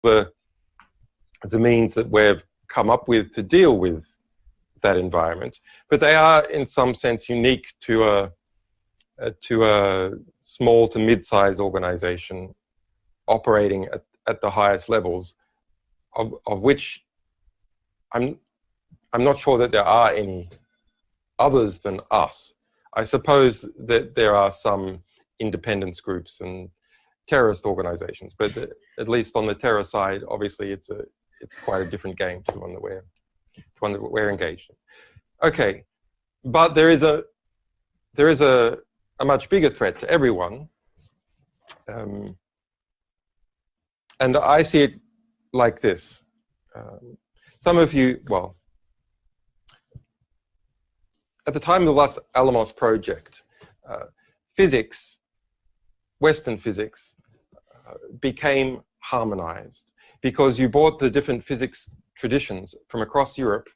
the means that we've come up with to deal with that environment, but they are in some sense unique to a small to mid-sized organization operating at the highest levels, of which I'm not sure that there are any others than us. I suppose that there are some independence groups and terrorist organizations, but at least on the terror side, obviously it's quite a different game to the one that we're engaged in. Okay, but there is a much bigger threat to everyone, and I see it like this. Some of you, well, at the time of the Los Alamos project, physics, Western physics, became harmonized because you brought the different physics traditions from across Europe,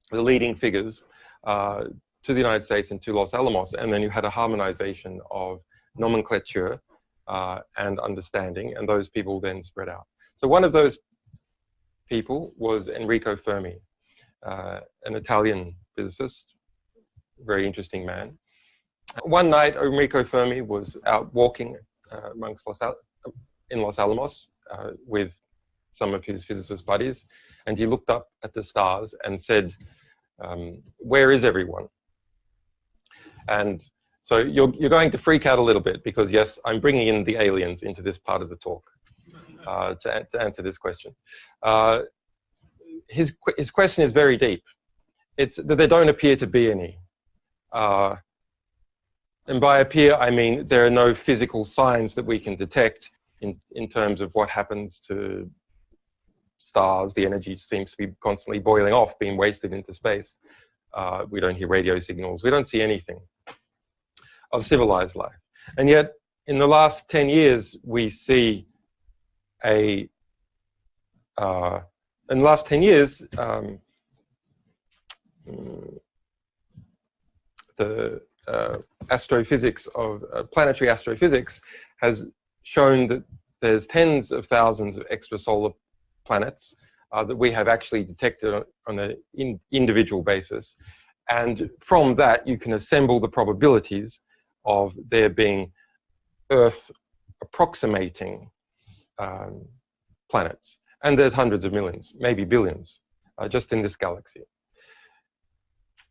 the leading figures, to the United States and to Los Alamos, and then you had a harmonization of nomenclature and understanding, and those people then spread out. So one of those people was Enrico Fermi, an Italian physicist, very interesting man. One night, Enrico Fermi was out walking amongst in Los Alamos with some of his physicist buddies, and he looked up at the stars and said, "Where is everyone?" And so you're going to freak out a little bit because, yes, I'm bringing in the aliens into this part of the talk to answer this question. His question is very deep. It's that there don't appear to be any. And by appear, I mean there are no physical signs that we can detect in terms of what happens to stars. The energy seems to be constantly boiling off, being wasted into space. We don't hear radio signals. We don't see anything of civilized life. And yet, in the last 10 years, we see in the last 10 years, the astrophysics of planetary astrophysics has shown that there's tens of thousands of extrasolar planets that we have actually detected on an individual basis. And from that, you can assemble the probabilities of there being Earth approximating planets. And there's hundreds of millions, maybe billions, just in this galaxy.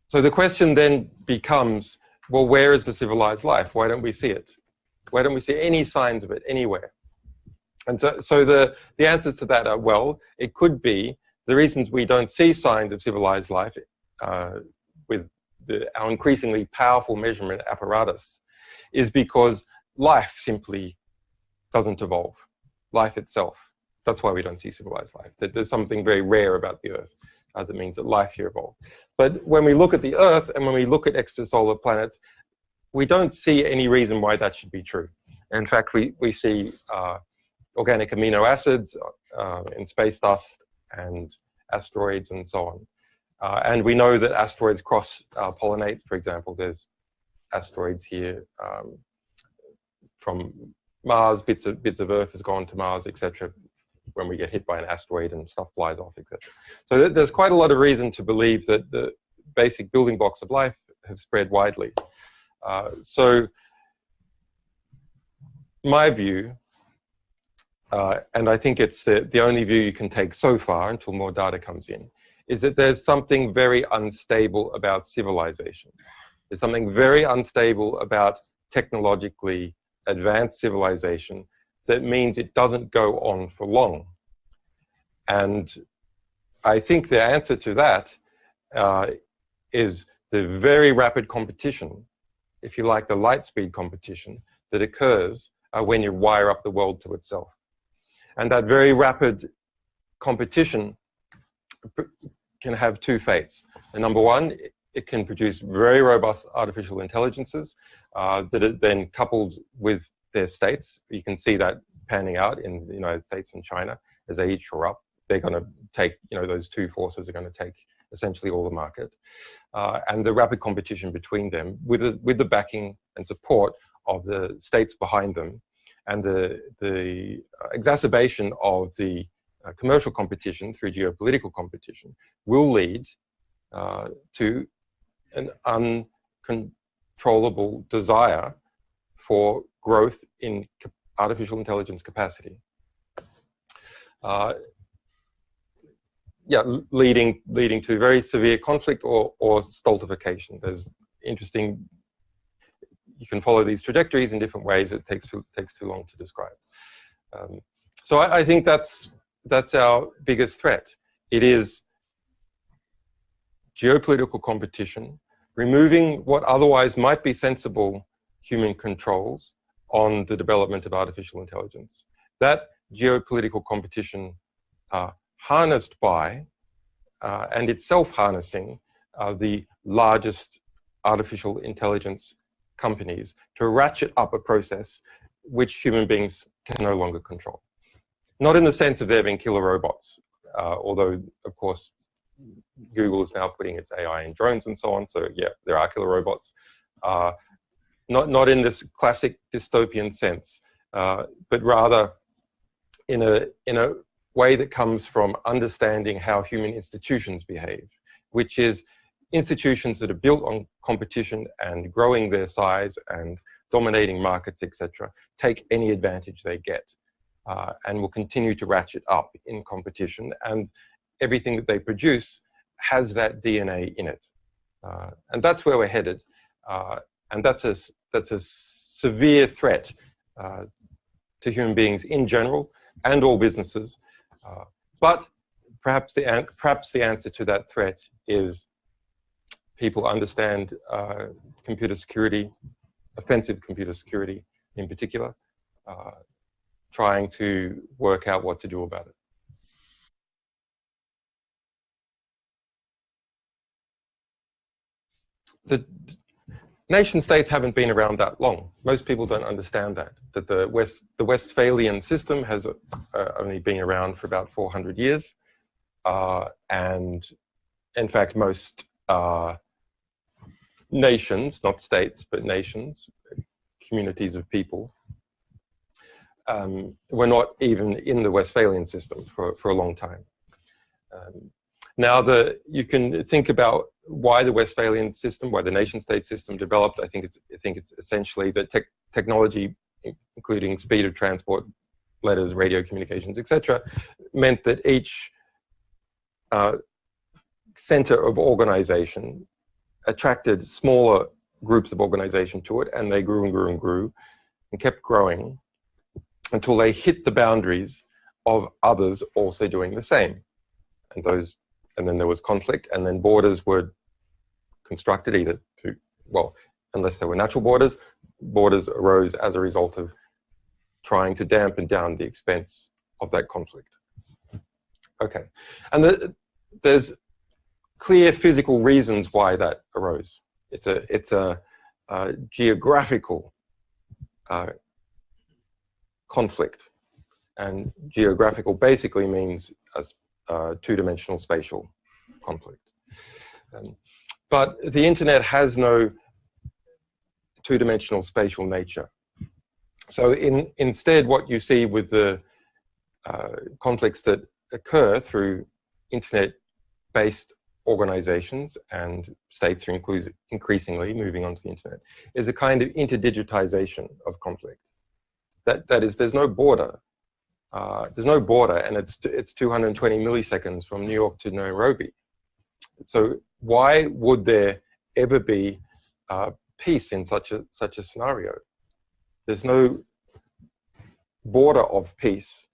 So the question then becomes, well, where is the civilized life? Why don't we see it? Why don't we see any signs of it anywhere? And so the answers to that are, well, it could be the reasons we don't see signs of civilized life with our increasingly powerful measurement apparatus is because life simply doesn't evolve. Life itself. That's why we don't see civilized life. That there's something very rare about the Earth that means that life here evolved. But when we look at the Earth and when we look at extrasolar planets, we don't see any reason why that should be true. In fact, we see organic amino acids in space dust and asteroids and so on. And we know that asteroids cross-pollinate. For example, there's asteroids here from Mars, bits of Earth has gone to Mars, etc. when we get hit by an asteroid and stuff flies off, etc. So there's quite a lot of reason to believe that the basic building blocks of life have spread widely. So my view, and I think it's the only view you can take so far until more data comes in, is that there's something very unstable about civilization. There's something very unstable about technologically advanced civilization that means it doesn't go on for long. And I think the answer to that is the very rapid competition, if you like, the light speed competition that occurs when you wire up the world to itself. And that very rapid competition can have two fates. And number one, it can produce very robust artificial intelligences that are then coupled with their states. You can see that panning out in the United States and China as they each shore up. They're going to take, those two forces are going to take essentially all the market. And the rapid competition between them with the backing and support of the states behind them and the exacerbation of the commercial competition through geopolitical competition will lead to an uncontrollable desire for growth in artificial intelligence capacity. Yeah, leading to very severe conflict or stultification. There's interesting. You can follow these trajectories in different ways. It takes too long to describe. So I think that's our biggest threat. It is geopolitical competition, removing what otherwise might be sensible human controls on the development of artificial intelligence. That geopolitical competition harnessed by and itself harnessing the largest artificial intelligence companies to ratchet up a process which human beings can no longer control. Not in the sense of there being killer robots, although, of course, Google is now putting its AI in drones and so on, so yeah, there are killer robots. Not in this classic dystopian sense, but rather in a way that comes from understanding how human institutions behave, which is institutions that are built on competition and growing their size and dominating markets, etc., take any advantage they get and will continue to ratchet up in competition. And everything that they produce has that DNA in it. And that's where we're headed. And that's a severe threat to human beings in general and all businesses. But perhaps the answer to that threat is people understand computer security, offensive computer security in particular, trying to work out what to do about it. The nation states haven't been around that long. Most people don't understand that the Westphalian system has only been around for about 400 years. And in fact, most nations, not states, but nations, communities of people, were not even in the Westphalian system for a long time. Now, you can think about why the Westphalian system, why the nation-state system developed. I think it's essentially that technology, including speed of transport, letters, radio communications, etc., meant that each center of organization attracted smaller groups of organization to it, and they grew and grew and grew and kept growing until they hit the boundaries of others also doing the same. And then there was conflict, and then borders were constructed either through, well, unless they were natural borders arose as a result of trying to dampen down the expense of that conflict. Okay, and there's clear physical reasons why that arose. It's a geographical conflict, and geographical basically means a two-dimensional spatial conflict. But the internet has no two-dimensional spatial nature. So instead, what you see with the conflicts that occur through internet-based organizations, and states are increasingly moving onto the internet, is a kind of interdigitization of conflict. That is, there's no border. There's no border, and it's 220 milliseconds from New York to Nairobi. So why would there ever be peace in such a scenario? There's no border of peace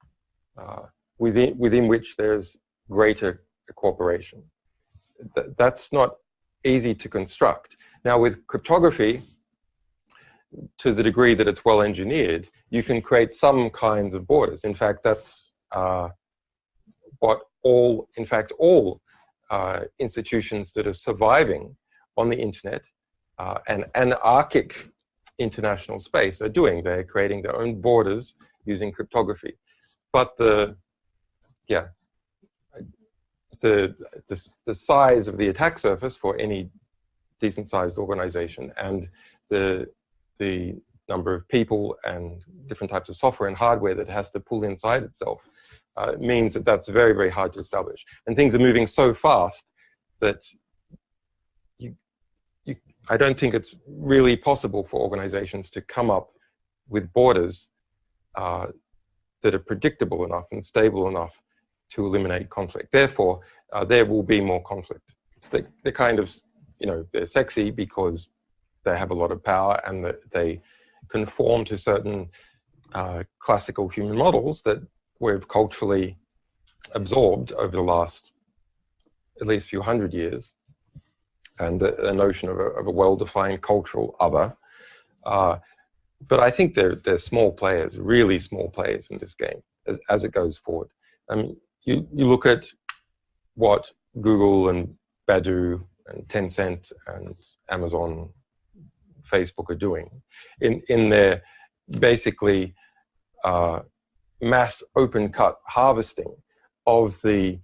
within which there's greater cooperation. That's not easy to construct. Now, with cryptography, to the degree that it's well engineered, you can create some kinds of borders. In fact, that's what all institutions that are surviving on the internet and anarchic international space are doing. They're creating their own borders using cryptography. But the size of the attack surface for any decent-sized organization and the number of people and different types of software and hardware that it has to pull inside itself, means that that's very, very hard to establish. And things are moving so fast that I don't think it's really possible for organizations to come up with borders that are predictable enough and stable enough to eliminate conflict. Therefore, there will be more conflict. It's the kind of, they're sexy because they have a lot of power and that they conform to certain classical human models that we've culturally absorbed over the last at least few hundred years, and the notion of a well-defined cultural other. But I think they're small players, really small players in this game as it goes forward. You look at what Google and Baidu and Tencent and Amazon, Facebook are doing in their basically mass open cut harvesting of the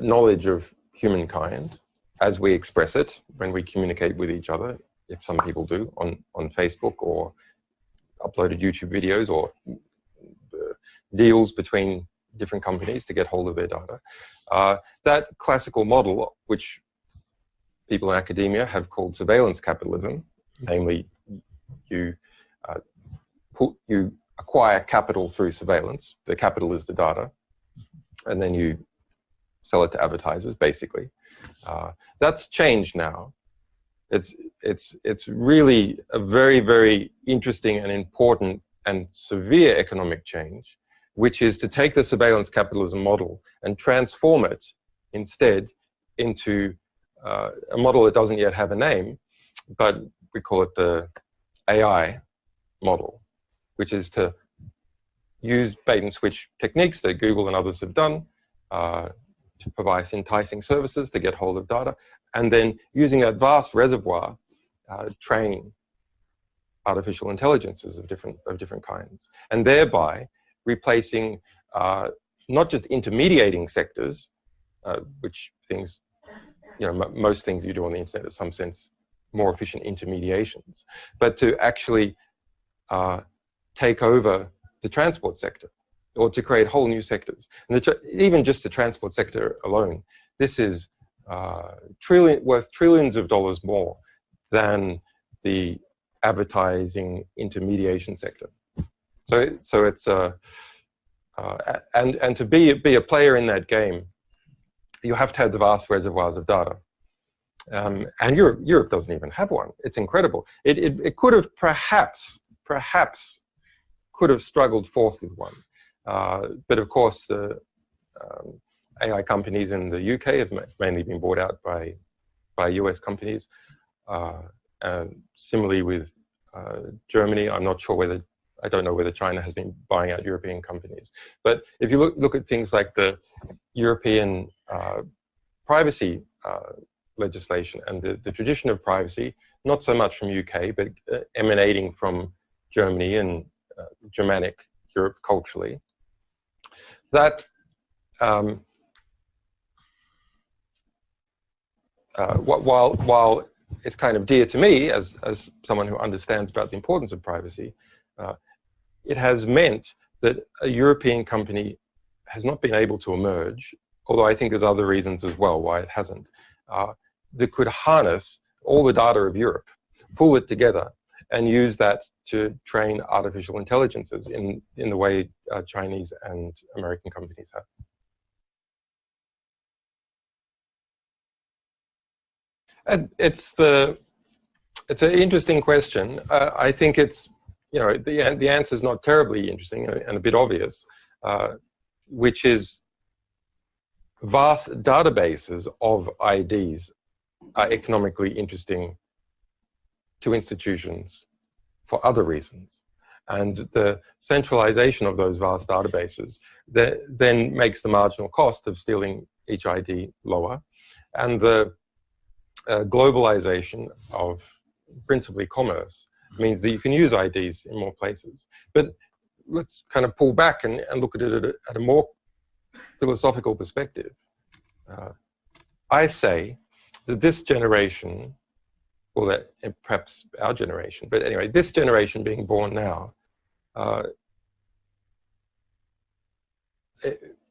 knowledge of humankind as we express it when we communicate with each other, if some people do, on Facebook, or uploaded YouTube videos, or deals between different companies to get hold of their data. That classical model, which people in academia have called surveillance capitalism, namely you acquire capital through surveillance. The capital is the data, and then you sell it to advertisers, basically. That's changed now. It's really a very, very interesting and important and severe economic change, which is to take the surveillance capitalism model and transform it instead into a model that doesn't yet have a name, but we call it the AI model, which is to use bait and switch techniques that Google and others have done to provide enticing services to get hold of data, and then using that vast reservoir, train artificial intelligences of different kinds, and thereby replacing not just intermediating sectors, which things, most things you do on the internet are, in some sense, more efficient intermediations, but to actually take over the transport sector, or to create whole new sectors. And even just the transport sector alone, this is worth trillions of dollars more than the advertising intermediation sector. So it's and to be a player in that game, you have to have the vast reservoirs of data. And Europe doesn't even have one. It's incredible. It could have perhaps could have struggled forth with one. But of course, the AI companies in the UK have mainly been bought out by US companies. Similarly with Germany, I don't know whether China has been buying out European companies. But if you look at things like the European privacy legislation and the tradition of privacy, not so much from UK, but emanating from Germany and Germanic Europe culturally, that while it's kind of dear to me as someone who understands about the importance of privacy, it has meant that a European company has not been able to emerge, although I think there's other reasons as well why it hasn't, that could harness all the data of Europe, pull it together, and use that to train artificial intelligences in the way Chinese and American companies have. And it's an interesting question. I think it's, the answer is not terribly interesting and a bit obvious, which is vast databases of IDs are economically interesting to institutions for other reasons. And the centralization of those vast databases then makes the marginal cost of stealing each ID lower. And the globalization of principally commerce means that you can use IDs in more places. But let's kind of pull back and look at it at a more philosophical perspective. I say that this generation well, that perhaps our generation, but anyway, this generation being born now,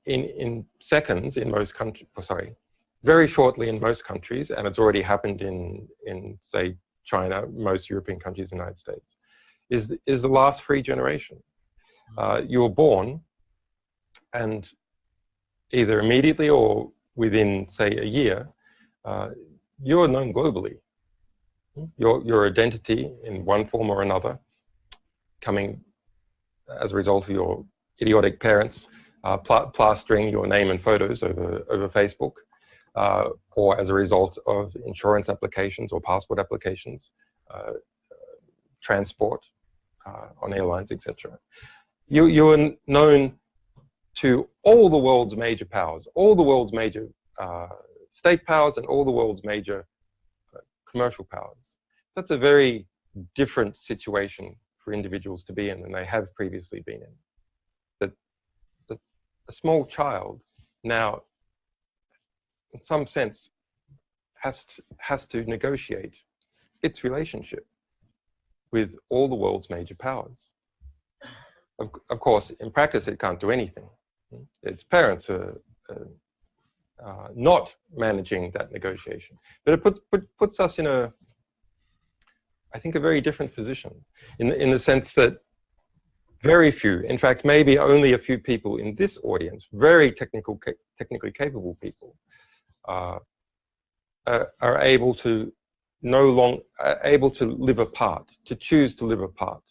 in seconds in most countries, very shortly in most countries, and it's already happened in say China, most European countries, United States, is the last free generation. You were born, and either immediately or within, say, a year, you're known globally. Your identity in one form or another, coming as a result of your idiotic parents plastering your name and photos over Facebook, or as a result of insurance applications or passport applications, transport on airlines, etc. You are known to all the world's major powers, all the world's major state powers, and all the world's major commercial powers. That's a very different situation for individuals to be in than they have previously been in. That a small child now, in some sense, has to negotiate its relationship with all the world's major powers. Of course, in practice, it can't do anything. Its parents are not managing that negotiation. But it puts us in I think, a very different position in the sense that very few, in fact, maybe only a few people in this audience, very technically capable people, are able to live apart, to choose to live apart,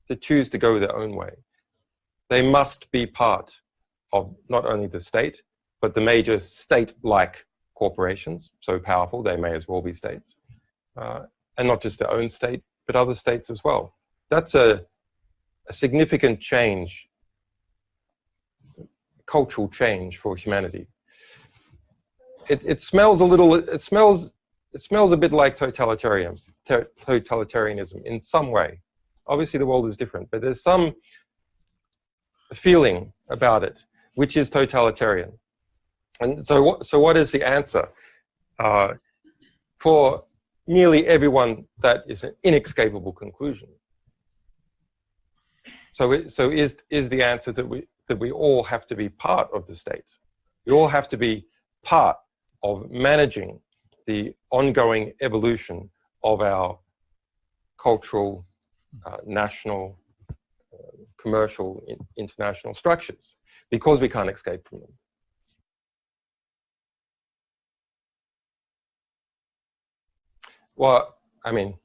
to choose to go their own way. They must be part of not only the state, but the major state-like corporations, so powerful they may as well be states, and not just their own state, but other states as well. That's a significant change, cultural change for humanity. It smells a little. It smells a bit like totalitarianism in some way. Obviously, the world is different, but there's some feeling about it which is totalitarian. And so what is the answer? For nearly everyone, that is an inescapable conclusion. So is the answer that we all have to be part of the state? We all have to be part of managing the ongoing evolution of our cultural, national, commercial, international structures, because we can't escape from them. Well, I mean,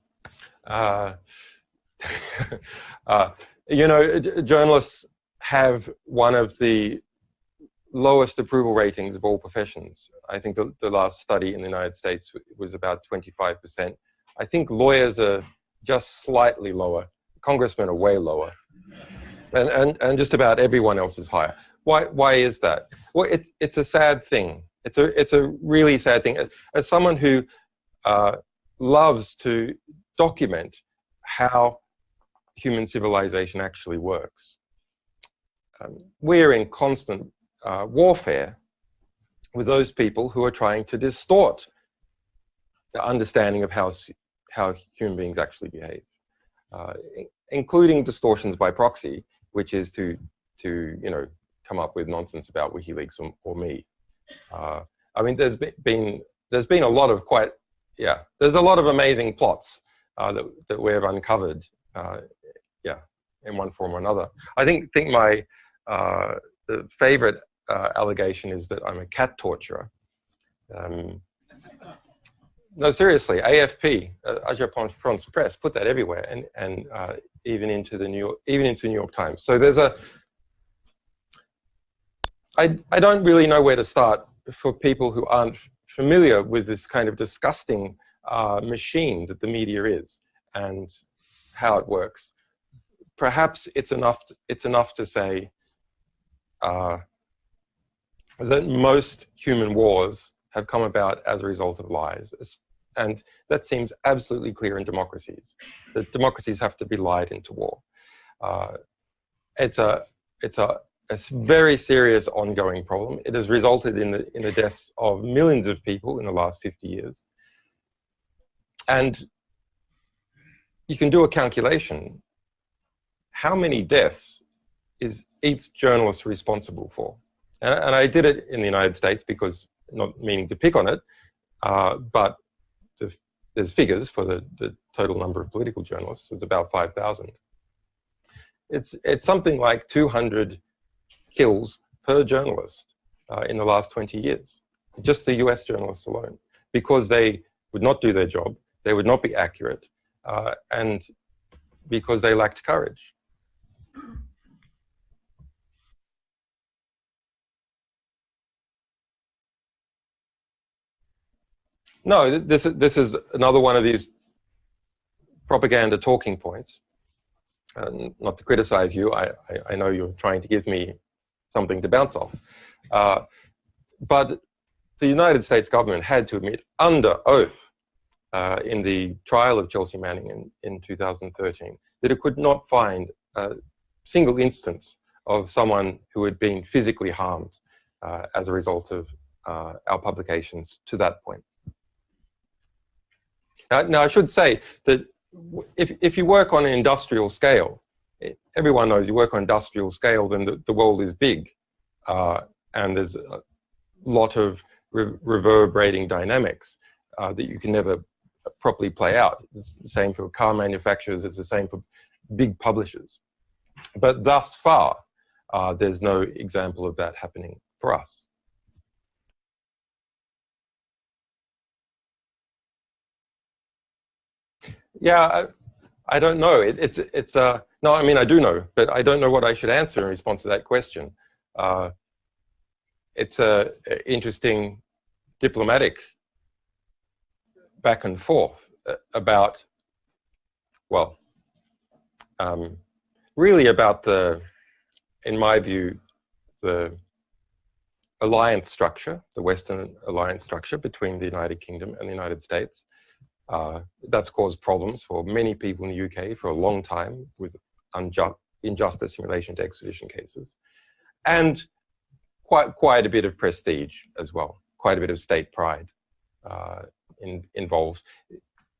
you know, journalists have one of the lowest approval ratings of all professions. I think the last study in the United States was about 25%. I think lawyers are just slightly lower. Congressmen are way lower. And just about everyone else is higher. Why is that? Well, it's a sad thing. It's a really sad thing. As someone who loves to document how human civilization actually works, we're in constant warfare with those people who are trying to distort the understanding of how human beings actually behave, including distortions by proxy, which is to you know, come up with nonsense about WikiLeaks or me. I mean, there's been a lot of there's a lot of amazing plots that we've uncovered, in one form or another. I think my the favorite allegation is that I'm a cat torturer. No, seriously, AFP, Agence France Presse, put that everywhere, and even into the New York Times. So there's I don't really know where to start for people who aren't familiar with this kind of disgusting machine that the media is and how it works. Perhaps it's enough to say that most human wars have come about as a result of lies. And that seems absolutely clear in democracies, that democracies have to be lied into war. It's a very serious ongoing problem. It has resulted in the deaths of millions of people in the last 50 years. And you can do a calculation. How many deaths is each journalist responsible for? And I did it in the United States because, not meaning to pick on it, but there's figures for the total number of political journalists. It's about 5,000. It's something like 200 kills per journalist in the last 20 years. Just the US journalists alone, because they would not do their job, they would not be accurate, and because they lacked courage. No, this is another one of these propaganda talking points. Not to criticize you, I know you're trying to give me something to bounce off. But the United States government had to admit under oath in the trial of Chelsea Manning in 2013 that it could not find a single instance of someone who had been physically harmed as a result of our publications to that point. Now, I should say that if you work on an industrial scale, everyone knows you work on industrial scale, then the world is big. And there's a lot of reverberating dynamics that you can never properly play out. It's the same for car manufacturers, it's the same for big publishers. But thus far, there's no example of that happening for us. Yeah, I don't know. No, I mean, I do know, but I don't know what I should answer in response to that question. It's an interesting diplomatic back and forth about, well, really about in my view, the alliance structure, the Western alliance structure between the United Kingdom and the United States. That's caused problems for many people in the UK for a long time with injustice in relation to extradition cases, and quite a bit of prestige as well, quite a bit of state pride involved.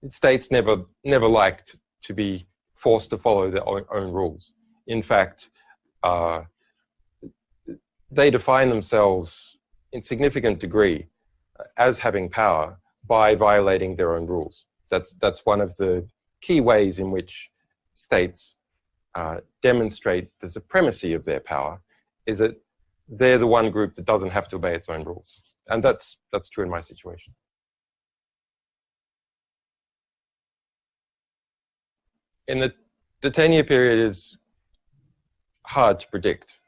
States never liked to be forced to follow their own rules. In fact, they define themselves in significant degree as having power by violating their own rules. That's one of the key ways in which states demonstrate the supremacy of their power, is that they're the one group that doesn't have to obey its own rules. And that's true in my situation. In the 10-year period is hard to predict,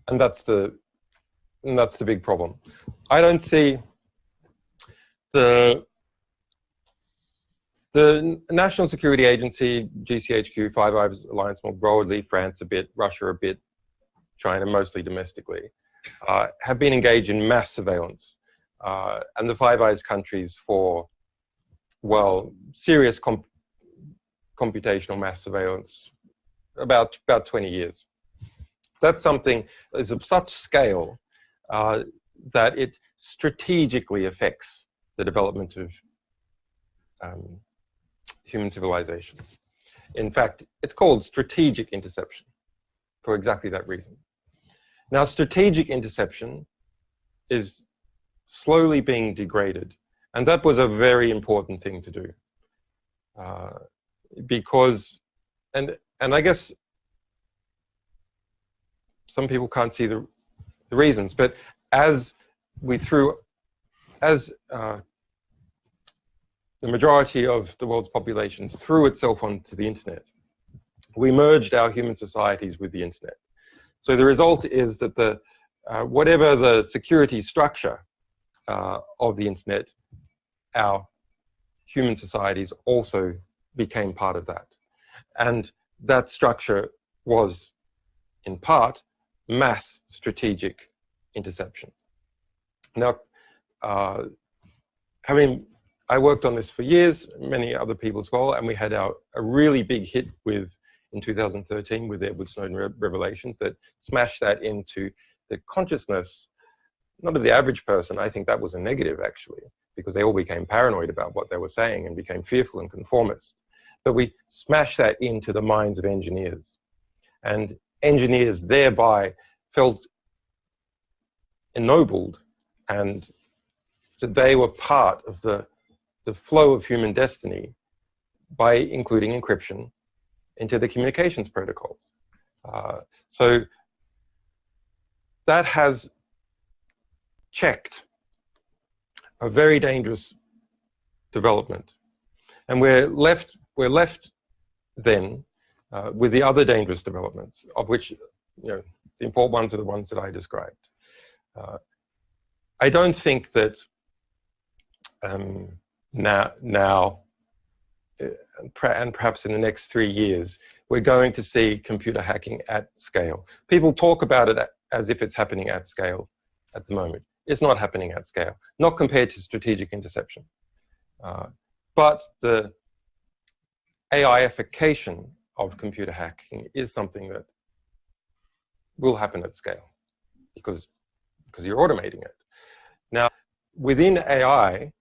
and that's the big problem. I don't see the National Security Agency, GCHQ, Five Eyes Alliance more broadly, France a bit, Russia a bit, China mostly domestically, have been engaged in mass surveillance. And the Five Eyes countries for, well, serious computational mass surveillance about 20 years. That's something that is of such scale that it strategically affects the development of human civilization. In fact, it's called strategic interception for exactly that reason. Now, strategic interception is slowly being degraded, and that was a very important thing to do because, and I guess some people can't see the reasons, but as the majority of the world's populations threw itself onto the internet, we merged our human societies with the internet. So the result is that whatever the security structure of the internet, our human societies also became part of that. And that structure was, in part, mass strategic interception. Now, I worked on this for years, many other people as well, and we had a really big hit in 2013 with Edward Snowden revelations that smashed that into the consciousness, not of the average person. I think that was a negative, actually, because they all became paranoid about what they were saying and became fearful and conformist. but we smash that into the minds of engineers. And engineers thereby felt ennobled, and that they were part of the flow of human destiny by including encryption into the communications protocols. So that has checked a very dangerous development. And we're left then with the other dangerous developments, of which, the important ones are the ones that I described. I don't think that now and perhaps in the next 3 years, we're going to see computer hacking at scale. People talk about it as if it's happening at scale at the moment. It's not happening at scale, not compared to strategic interception. But the AIification of computer hacking is something that will happen at scale because you're automating it. Now, within AI,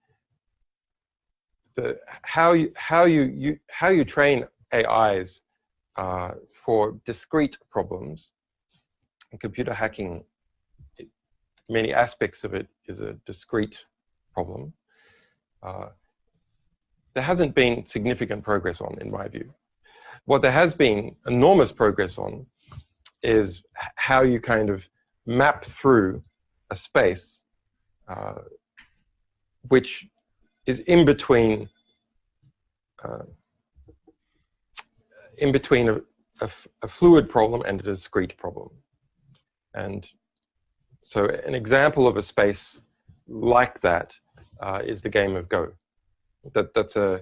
how you train AIs for discrete problems, and computer hacking, many aspects of it is a discrete problem. There hasn't been significant progress on, in my view. What there has been enormous progress on is how you kind of map through a space which is in between a fluid problem and a discrete problem. And so an example of a space like that is the game of Go. That's a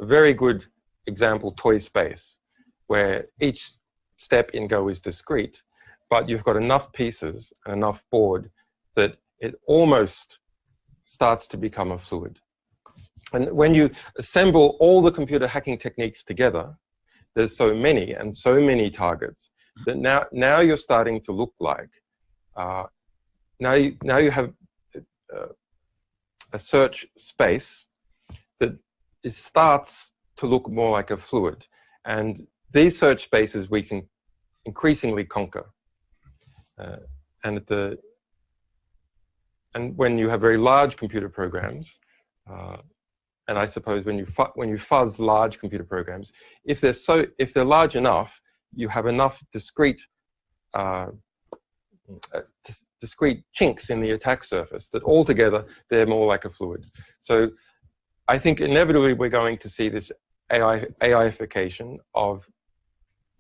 very good example toy space where each step in Go is discrete, but you've got enough pieces and enough board that it almost starts to become a fluid. And when you assemble all the computer hacking techniques together, there's so many and so many targets that now you're starting to look like, now you have a search space that starts to look more like a fluid. And these search spaces we can increasingly conquer. And when you have very large computer programs, and I suppose when you fuzz large computer programs, if they're large enough, you have enough discrete chinks in the attack surface that altogether they're more like a fluid. So I think inevitably we're going to see this AIification of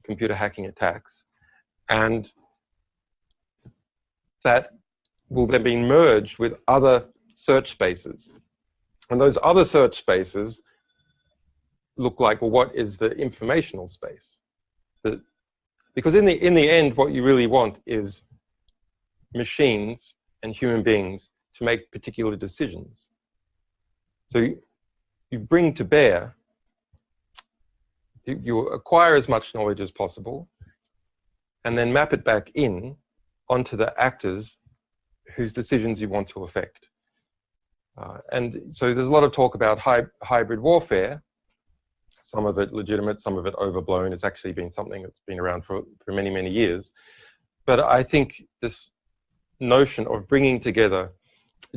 computer hacking attacks, and that will then be merged with other search spaces. And those other search spaces look like, well, what is the informational space? Because in the end, what you really want is machines and human beings to make particular decisions. So you bring to bear, you acquire as much knowledge as possible, and then map it back in onto the actors whose decisions you want to affect. And so there's a lot of talk about hybrid warfare, some of it legitimate, some of it overblown. It's actually been something that's been around for many, many years. But I think this notion of bringing together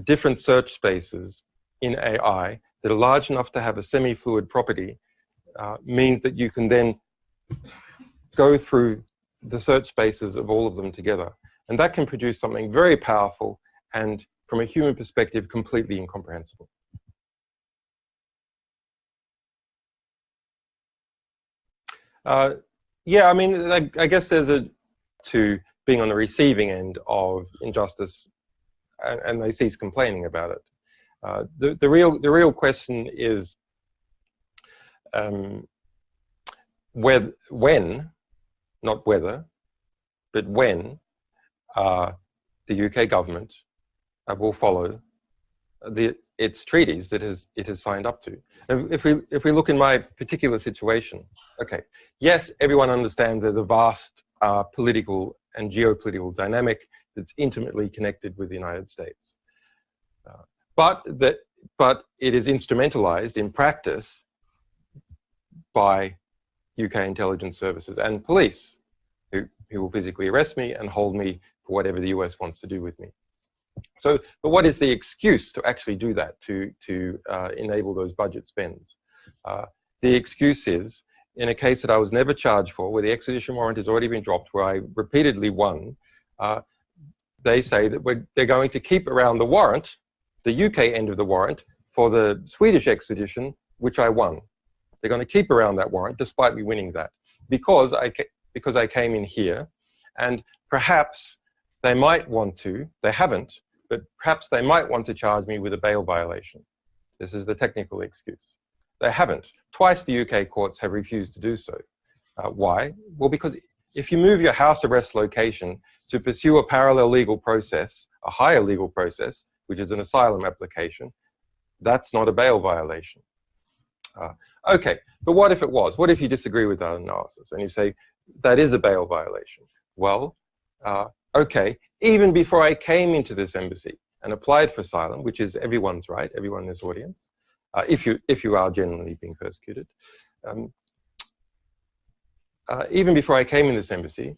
different search spaces in AI that are large enough to have a semi-fluid property means that you can then go through the search spaces of all of them together. And that can produce something very powerful and, from a human perspective, completely incomprehensible. Yeah, I mean, I guess there's to being on the receiving end of injustice, and they cease complaining about it. The real question is when, not whether, but when the UK government will follow its treaties that it has signed up to. If we look in my particular situation, okay, yes, everyone understands there's a vast political and geopolitical dynamic that's intimately connected with the United States, but it is instrumentalized in practice by UK intelligence services and police, who will physically arrest me and hold me for whatever the US wants to do with me. So, but what is the excuse to actually do that, to enable those budget spends? The excuse is, in a case that I was never charged for, where the extradition warrant has already been dropped, where I repeatedly won, they say that they're going to keep around the warrant, the UK end of the warrant, for the Swedish extradition, which I won. They're going to keep around that warrant, despite me winning that, because I came in here, and perhaps they might want to, they haven't, but perhaps they might want to charge me with a bail violation. This is the technical excuse. They haven't. Twice the UK courts have refused to do so. Why? Well, because if you move your house arrest location to pursue a parallel legal process, a higher legal process, which is an asylum application, that's not a bail violation. Okay, but what if it was? What if you disagree with that analysis and you say that is a bail violation? Well, okay, even before I came into this embassy and applied for asylum, which is everyone's right, everyone in this audience, if you are genuinely being persecuted, even before I came in this embassy,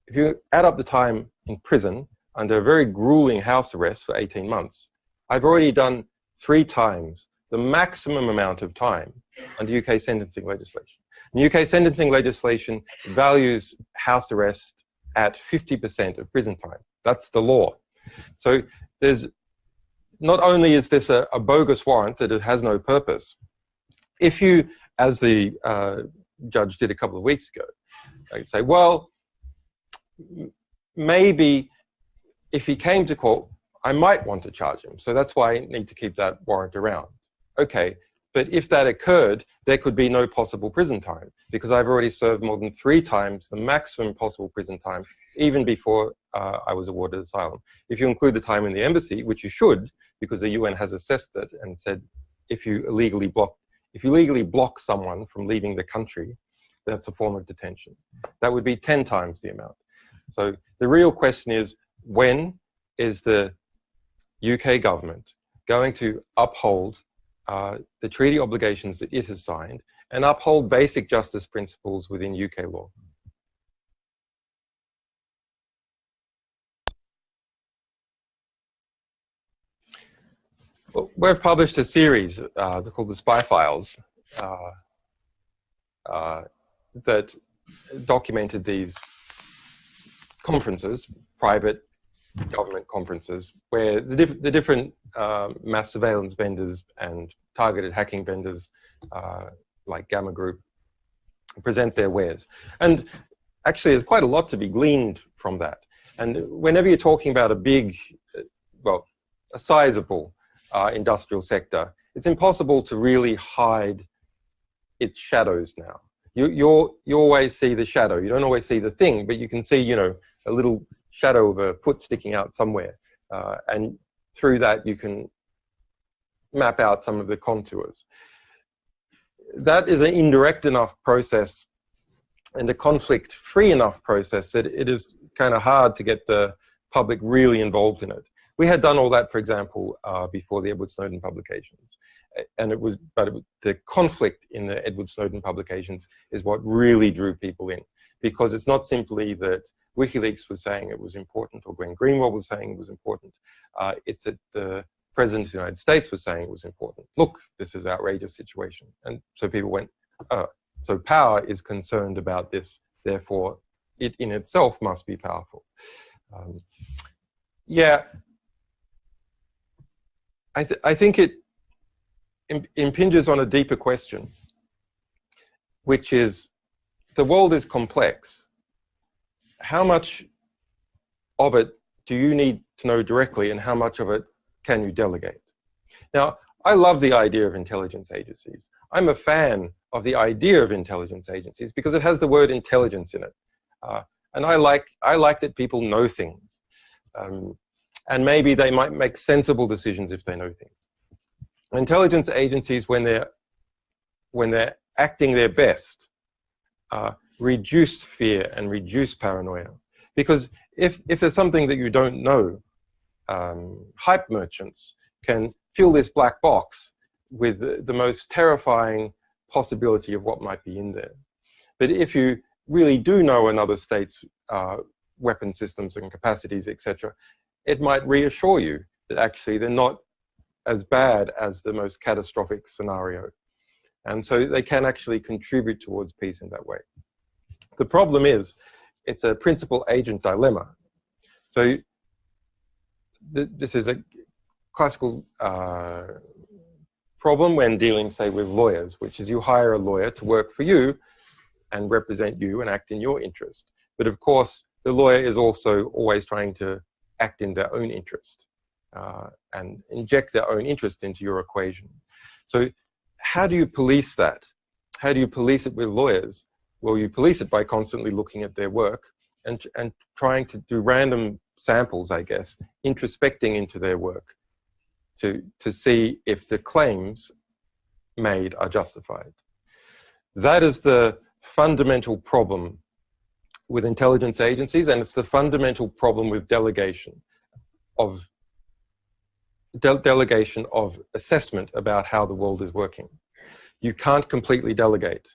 if you add up the time in prison under a very grueling house arrest for 18 months, I've already done 3 times the maximum amount of time under UK sentencing legislation. And UK sentencing legislation values house arrest at 50% of prison time. That's the law. So there's, not only is this a bogus warrant that it has no purpose, if you, as the judge did a couple of weeks ago, they say, well, maybe if he came to court, I might want to charge him. So that's why I need to keep that warrant around. Okay, but if that occurred, there could be no possible prison time because I've already served more than 3 times the maximum possible prison time, even before I was awarded asylum. If you include the time in the embassy, which you should, because the UN has assessed it and said, if you legally block someone from leaving the country, that's a form of detention. That would be 10 times the amount. So the real question is, when is the UK government going to uphold the treaty obligations that it has signed and uphold basic justice principles within UK law? Well, we've published a series called the Spy Files that documented these conferences, private government conferences, where the different mass surveillance vendors and targeted hacking vendors like Gamma Group present their wares. And actually, there's quite a lot to be gleaned from that. And whenever you're talking about a big, well, a sizable industrial sector, it's impossible to really hide its shadows now. You always see the shadow. You don't always see the thing, but you can see, you know, a little shadow of a foot sticking out somewhere. And through that, you can map out some of the contours. That is an indirect enough process and a conflict-free enough process that it is kind of hard to get the public really involved in it. We had done all that, for example, before the Edward Snowden publications. And the conflict in the Edward Snowden publications is what really drew people in, because it's not simply that WikiLeaks was saying it was important or Glenn Greenwald was saying it was important. It's that the President of the United States was saying it was important. Look, this is an outrageous situation. And so people went, oh, so power is concerned about this, therefore it in itself must be powerful. Yeah, I think it impinges on a deeper question, which is the world is complex. How much of it do you need to know directly, and how much of it can you delegate? Now, I love the idea of intelligence agencies. I'm a fan of the idea of intelligence agencies because it has the word intelligence in it. And I like that people know things. And maybe they might make sensible decisions if they know things. Intelligence agencies, when they're acting their best, reduce fear and reduce paranoia. Because if there's something that you don't know, hype merchants can fill this black box with the most terrifying possibility of what might be in there. But if you really do know another state's weapon systems and capacities, etc., it might reassure you that actually they're not as bad as the most catastrophic scenario. And so they can actually contribute towards peace in that way. The problem is, it's a principal-agent dilemma. So this is a classical problem when dealing, say, with lawyers, which is you hire a lawyer to work for you and represent you and act in your interest. But of course, the lawyer is also always trying to act in their own interest and inject their own interest into your equation. So how do you police that? How do you police it with lawyers? Well, you police it by constantly looking at their work and trying to do random samples, I guess, introspecting into their work to see if the claims made are justified. That is the fundamental problem with intelligence agencies, and it's the fundamental problem with delegation of assessment about how the world is working. You can't completely delegate.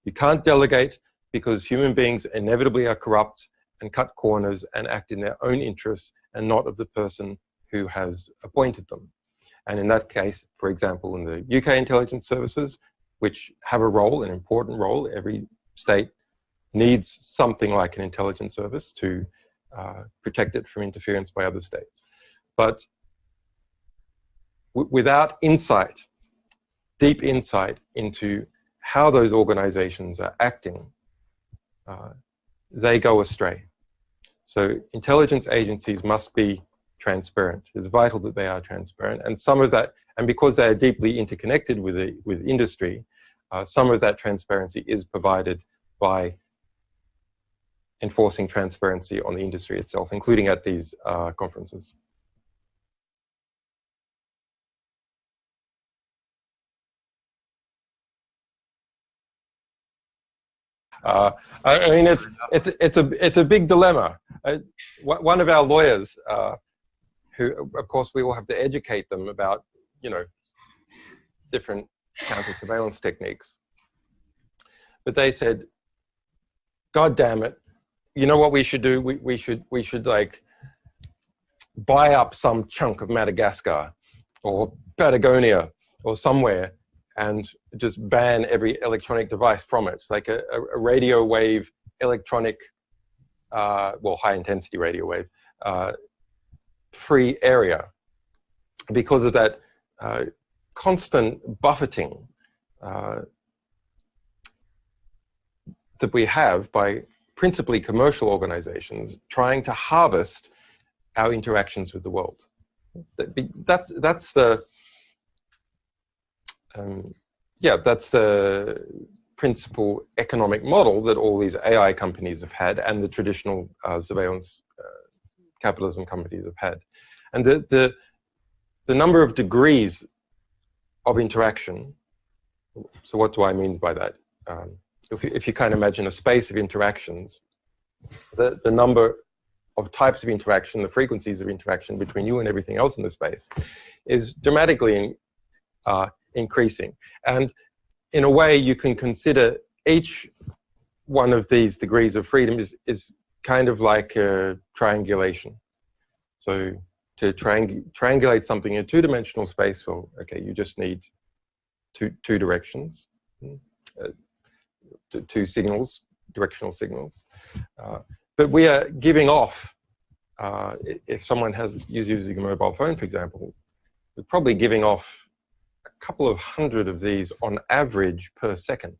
You can't delegate because human beings inevitably are corrupt and cut corners and act in their own interests and not of the person who has appointed them. And in that case, for example, in the UK intelligence services, which have a role, an important role, every state needs something like an intelligence service to protect it from interference by other states. But without insight, deep insight into how those organizations are acting, they go astray. So intelligence agencies must be transparent. It's vital that they are transparent. And some of that, and because they are deeply interconnected with industry, some of that transparency is provided by enforcing transparency on the industry itself, including at these conferences. I mean, it's a big dilemma. One of our lawyers, who of course we all have to educate them about, you know, different counter surveillance techniques, but they said, "God damn it, you know what we should do? We should like buy up some chunk of Madagascar or Patagonia or somewhere and just ban every electronic device from it. It's like a radio wave electronic, well, high intensity radio wave, free area, because of that constant buffeting that we have by principally commercial organizations trying to harvest our interactions with the world." That's the that's the principal economic model that all these AI companies have had, and the traditional surveillance capitalism companies have had. And the number of degrees of interaction. So what do I mean by that? If you kind of imagine a space of interactions, the number of types of interaction, the frequencies of interaction between you and everything else in the space is dramatically increasing. And in a way, you can consider each one of these degrees of freedom is kind of like a triangulation. So to triangulate something in a two-dimensional space, well, okay, you just need two directions, two signals, directional signals. But we are giving off, if someone is using a mobile phone, for example, we're probably giving off a couple of hundred of these on average per second.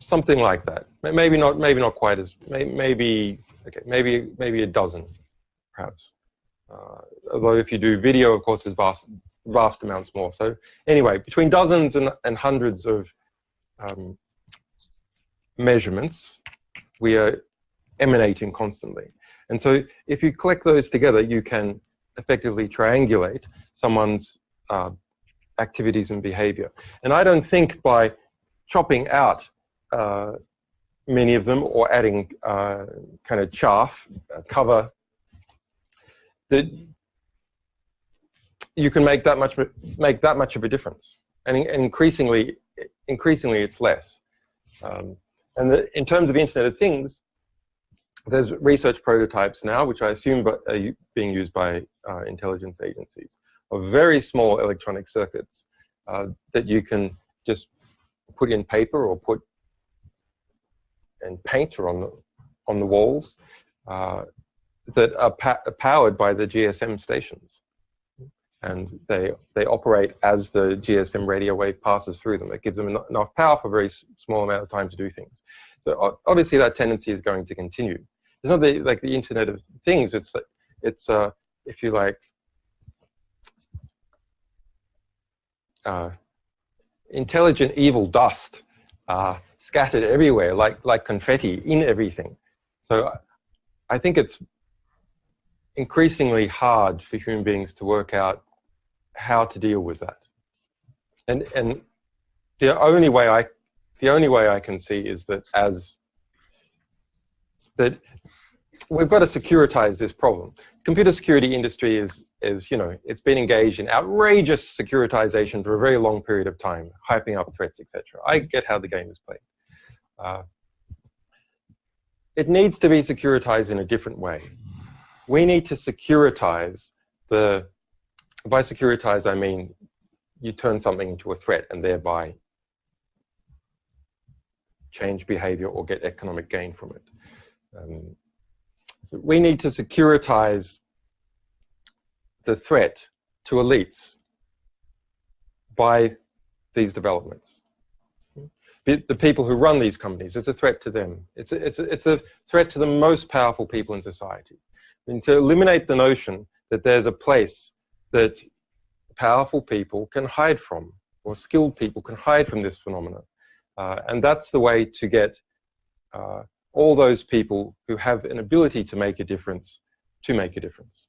Something like that. Maybe not quite as, maybe a dozen, perhaps. Although if you do video, of course, there's vast amounts more. So anyway, between dozens and hundreds of measurements, we are emanating constantly. And so if you collect those together, you can effectively triangulate someone's activities and behavior. And I don't think by chopping out many of them or adding kind of chaff, cover, that you can make that much of a difference, and increasingly it's less. In terms of the Internet of Things, there's research prototypes now, which I assume are being used by intelligence agencies, of very small electronic circuits that you can just put in paper or put in paint or on the walls that are powered by the GSM stations. And they operate as the GSM radio wave passes through them. It gives them enough power for a very small amount of time to do things. So obviously that tendency is going to continue. It's not like the Internet of Things. It's if you like, intelligent evil dust scattered everywhere, like confetti in everything. So I think it's increasingly hard for human beings to work out how to deal with that. And the only way I can see is that we've got to securitize this problem. Computer security industry is it's been engaged in outrageous securitization for a very long period of time, hyping up threats, etc. I get how the game is played. It needs to be securitized in a different way. We need to securitize by securitize I mean you turn something into a threat and thereby change behavior or get economic gain from it. So we need to securitize the threat to elites by these developments. The people who run these companies, it's a threat to them. It's a threat to the most powerful people in society. And to eliminate the notion that there's a place that powerful people can hide from, or skilled people can hide from this phenomenon. And that's the way to get all those people who have an ability to make a difference, to make a difference.